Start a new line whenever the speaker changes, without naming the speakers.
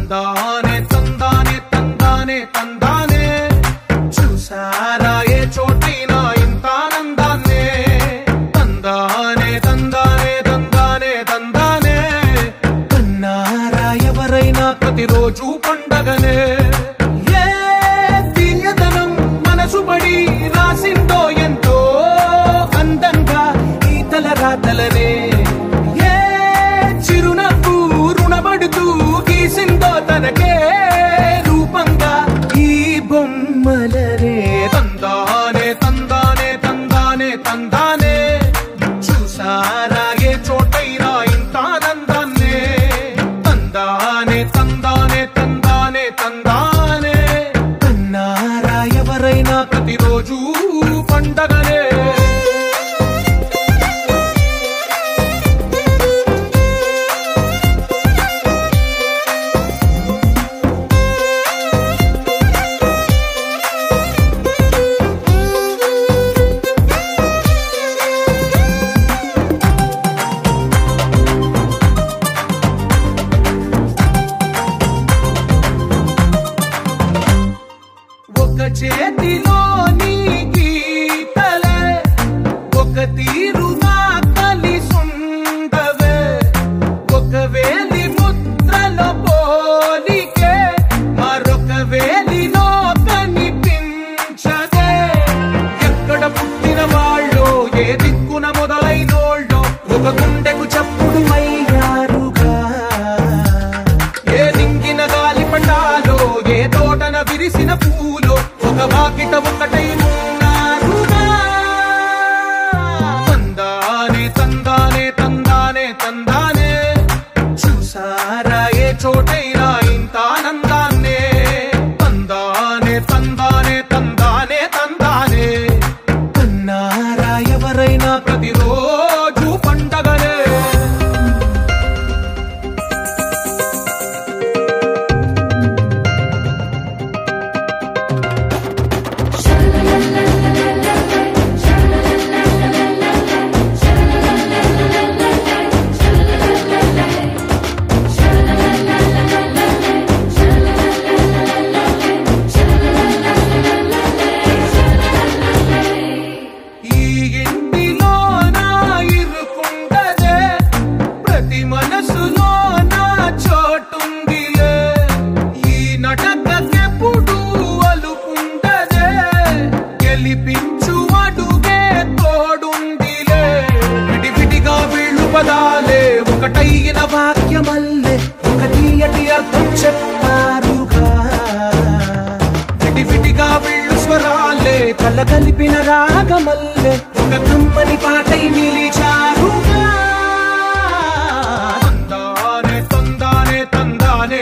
తందానే తందానే తందానే తందానే చూసారా ఏ చోటైనా ఇంత ఆనందాన్నే తందానే తందానే తందానే తందానే కన్నారా ఎవరైనా ప్రతిరోజు పండగనే ఏ తీయదనం మనసుబడి రాసిందో ఎంతో అందంగా ఈ తలరాతలనే ఏ చిరునవ్వు రుణపడుతూ గీసిందో తనకే రూపంగా ఈ బొమ్మలనే తందానే తందానే తందానే తందానే చూసారా ఏ చోటైనా ఇంత ఆనందాన్నే తందానే తందానే తందానే తందానే కన్నారా ఎవరైనా ప్రతిరోజు పండగనే చేతిలోని గీతలే ఒక తీరుగా కలిసుండవే ఒక వేలి ముద్రలో పోలికే మరొక వేలిలో కనిపించదే ఎక్కడ పుట్టిన వాళ్ళో ఏ దిక్కున మొదలైనోళ్ళో ఒక గుండెకు చప్పుడు అయ్యారుగా ఏ దింగిన గాలి పటాలో ఏ తోటన విరిసిన పూలో ఒక వాకిట ఒకటై ఉన్నారుగా తందానే తందానే తందానే తందానే చూసారా ఏ చోటైనా ఇంత ఆనందాన్నే తందానే తందానే తందానే తందానే కన్నారా ఎవరైనా ప్రతిరోజు పండగనే మనసులో నా చోటుందిలే ఈ నటకెప్పుడు అలుపుండదే గెలిపించు అడుగే తోడుందిలే విడివిడిగా వీళ్ళు పదాలే ఒకటైన వాక్యమల్లే ఒక తీయటి అర్థం చెప్పారుగా విడివిడిగా వీళ్ళు స్వరాలే కలగలిపిన రాగమల్లే ఒక కమ్మని పాటై నిలిచారుగా తందానే తందానే తందానే